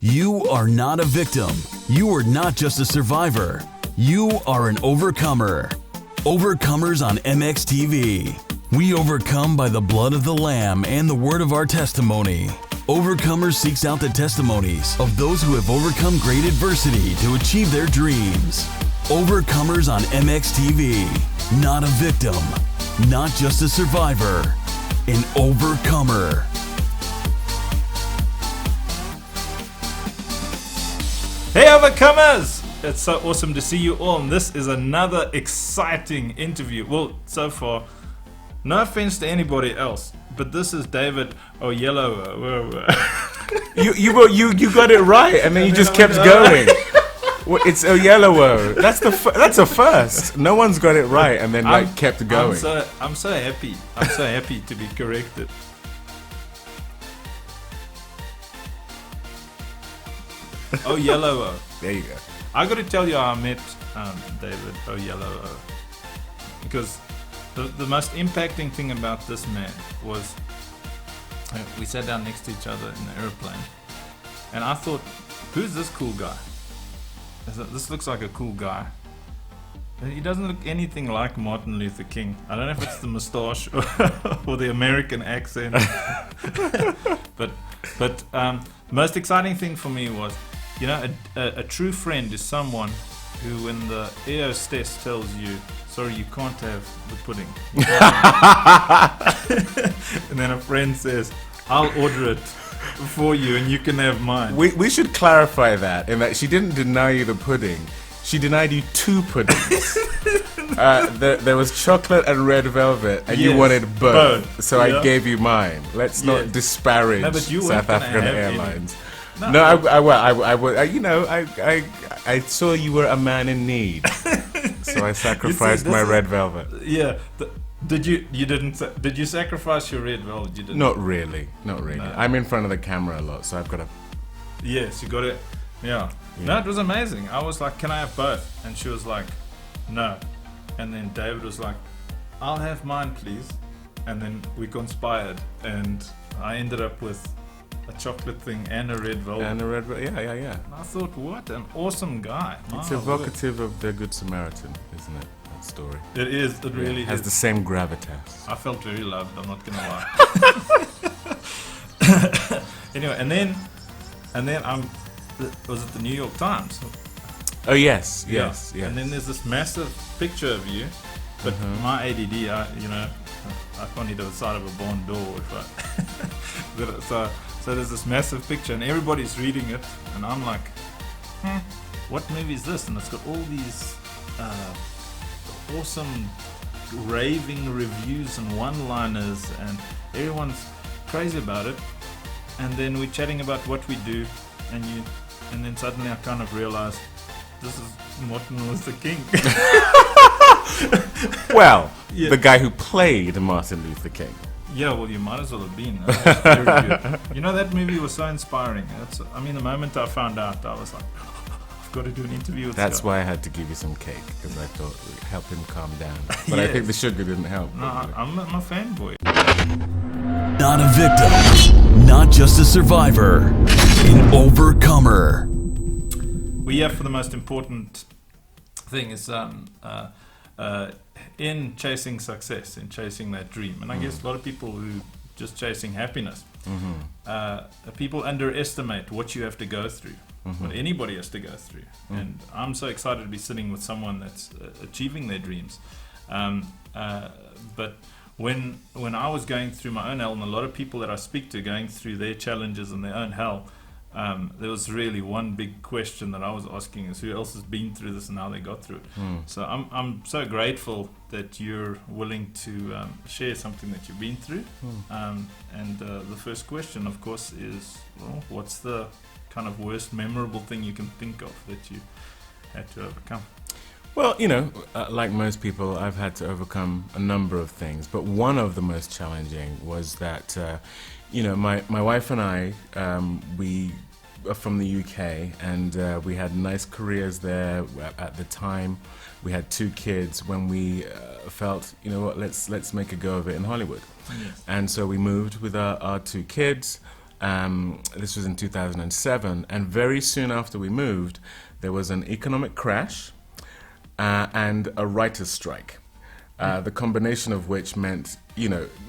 You are not a victim. You are not just a survivor. You are an overcomer. Overcomers on MXTV. We overcome by the blood of the Lamb and the word of our testimony. Overcomers seeks out the testimonies of those who have overcome great adversity to achieve their dreams. Overcomers on MXTV. Not a victim. Not just a survivor. An overcomer. Hey Overcomers! It's so awesome to see you all, and this is another exciting interview. Well, so far, no offense to anybody else, but this is David Oyelowo. You got it right, and then you just kept going. Well, it's Oyelowo. That's a first. No one's got it right, and then kept going. I'm so happy. I'm so happy to be corrected. Oyelowo. There you go. I got to tell you how I met David Oyelowo, because the most impacting thing about this man was we sat down next to each other in the airplane, and I thought, who's this cool guy? This looks like a cool guy. He doesn't look anything like Martin Luther King. I don't know if it's the moustache or the American accent. but most exciting thing for me was, you know, a true friend is someone who, when the air hostess tells you, sorry, you can't have the pudding. And then a friend says, I'll order it for you and you can have mine. We should clarify that, in that she didn't deny you the pudding. She denied you two puddings. There was chocolate and red velvet, and you wanted both. So I gave you mine. Let's not disparage South African Airlines. I saw you were a man in need, so I sacrificed my red velvet. Yeah. Did you sacrifice your red velvet? You didn't. Not really. No. I'm in front of the camera a lot, so I've got to. Yes, you got it. Yeah. No, it was amazing. I was like, can I have both? And she was like, no. And then David was like, I'll have mine, please. And then we conspired, and I ended up with a chocolate thing and a red velvet. Yeah. And I thought, what an awesome guy. It's evocative of the Good Samaritan, isn't it? That story. It is. It really has the same gravitas. I felt very loved. I'm not gonna lie. Anyway, and then was it the New York Times? Oh yes. And then there's this massive picture of you, but my ADD, I can't hit the side of a barn door if I. So there's this massive picture, and everybody's reading it, and I'm like, what movie is this? And it's got all these awesome raving reviews and one-liners, and everyone's crazy about it. And then we're chatting about what we do, and then suddenly I kind of realized this is Martin Luther King. Well, the guy who played Martin Luther King. Yeah, well, you might as well have been. That was very good. You know, that movie was so inspiring. The moment I found out, I was like, I've got to do an interview with That's Scott. why I had to give you some cake, because I thought it would help him calm down. But I think the sugar didn't help. No, I'm a fanboy. Not a victim. Not just a survivor. An overcomer. We're here for the most important thing is in chasing success, in chasing that dream. And I guess a lot of people who just chasing happiness, people underestimate what you have to go through, what anybody has to go through. And I'm so excited to be sitting with someone that's achieving their dreams. But when I was going through my own hell, and a lot of people that I speak to going through their challenges and their own hell, there was really one big question that I was asking is who else has been through this and how they got through it. So I'm so grateful that you're willing to share something that you've been through. And the first question, of course, is, well, what's the kind of worst memorable thing you can think of that you had to overcome? Well, like most people, I've had to overcome a number of things, but one of the most challenging was that, my wife and I, we are from the UK, and we had nice careers there at the time. We had 2 kids when we felt, you know what, let's make a go of it in Hollywood. Yes. And so we moved with our 2 kids, This was in 2007, and very soon after we moved, there was an economic crash and a writer's strike. The combination of which meant,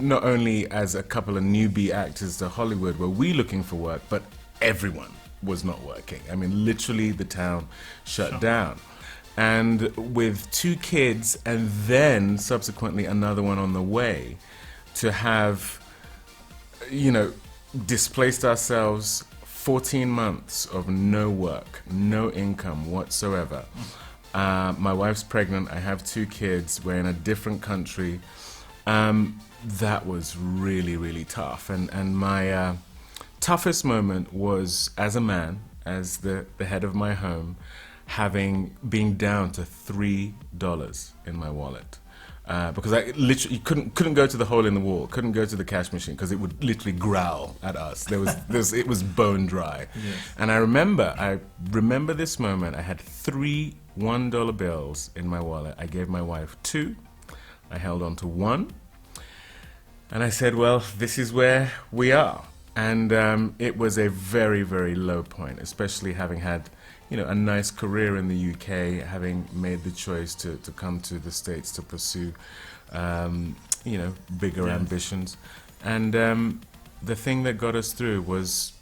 not only as a couple of newbie actors to Hollywood were we looking for work, but everyone was not working. I mean, literally the town shut down. And with 2 kids and then subsequently another one on the way, to have, displaced ourselves 14 months of no work, no income whatsoever. My wife's pregnant, I have 2 kids, we're in a different country. That was really, really tough. And my toughest moment was as a man, as the head of my home, being down to $3 in my wallet. Because I literally couldn't go to the hole in the wall, couldn't go to the cash machine because it would literally growl at us. It was bone dry. Yes. And I remember this moment. I had 3 $1 bills in my wallet. I gave my wife 2. I held on to 1. And I said, well, this is where we are. And it was a very, very low point, especially having had a nice career in the UK, having made the choice to come to the States to pursue, bigger ambitions. And the thing that got us through was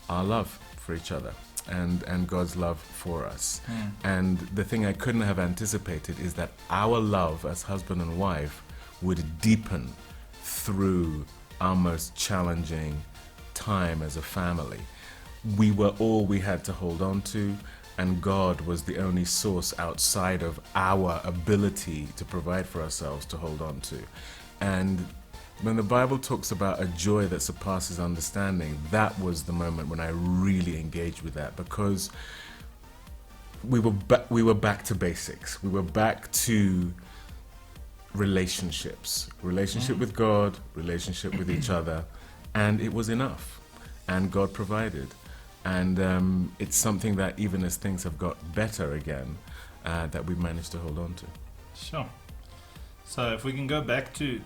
our love for each other and God's love for us. And the thing I couldn't have anticipated is that our love as husband and wife would deepen through our most challenging time as a family. We were all we had to hold on to, and God was the only source outside of our ability to provide for ourselves to hold on to. And when the Bible talks about a joy that surpasses understanding, that was the moment when I really engaged with that, because we were back to basics. We were back to relationships with God, relationship with each other, and it was enough, and God provided. And it's something that even as things have got better again, that we've managed to hold on to. Sure. So if we can go back to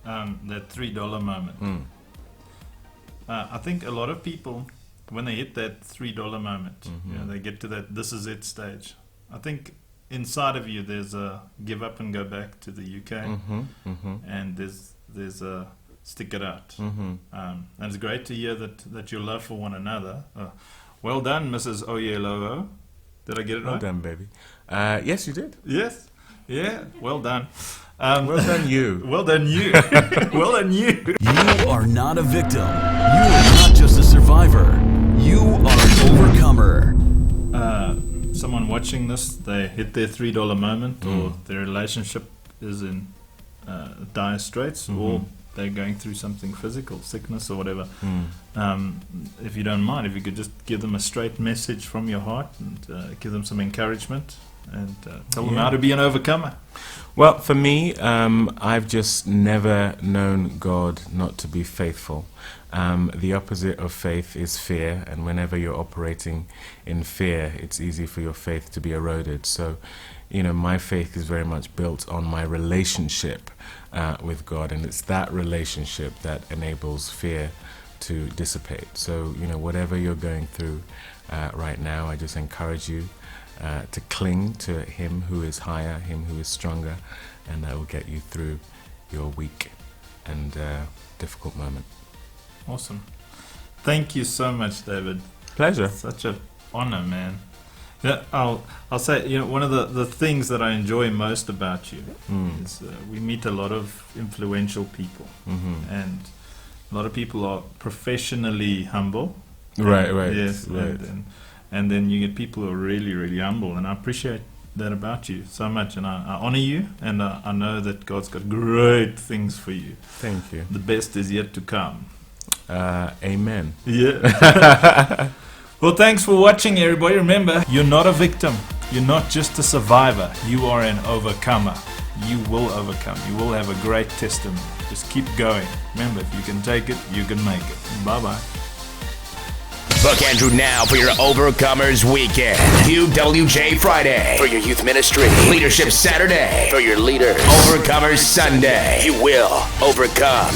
that $3 moment. I think a lot of people, when they hit that $3 moment, they get to that this is it stage. I think inside of you there's a give up and go back to the UK, and there's a stick it out. And it's great to hear that your love for one another. Well done, Mrs. Oyelowo. Did I get it right? Well done, baby. Yes, you did. Yes. Yeah. Well done. Well done, you. Well done, you. Well done, you. You are not a victim. You are not just a survivor. You are an overcomer. Someone watching this, they hit their $3 moment, or their relationship is in dire straits, or they're going through something physical, sickness or whatever. If you don't mind, if you could just give them a straight message from your heart and give them some encouragement and tell them how to be an overcomer. Well, for me, I've just never known God not to be faithful. The opposite of faith is fear, and whenever you're operating in fear, it's easy for your faith to be eroded. So, my faith is very much built on my relationship with God, and it's that relationship that enables fear to dissipate. So, whatever you're going through right now, I just encourage you to cling to Him who is higher, Him who is stronger, and that will get you through your weak and difficult moment. Awesome. Thank you so much, David. Pleasure. Such an honor, man. Yeah, I'll say, one of the things that I enjoy most about you is we meet a lot of influential people, and a lot of people are professionally humble. Right. Yes, right. And then you get people who are really, really humble, and I appreciate that about you so much, and I honor you, and I know that God's got great things for you. Thank you. The best is yet to come. Amen. Yeah. Well, thanks for watching, everybody. Remember, you're not a victim. You're not just a survivor. You are an overcomer. You will overcome. You will have a great testimony. Just keep going. Remember, if you can take it, you can make it. Bye-bye. Book Andrew now for your Overcomers Weekend. UWJ Friday for your youth ministry. Leadership Saturday for your leaders. Overcomers Sunday. You will overcome.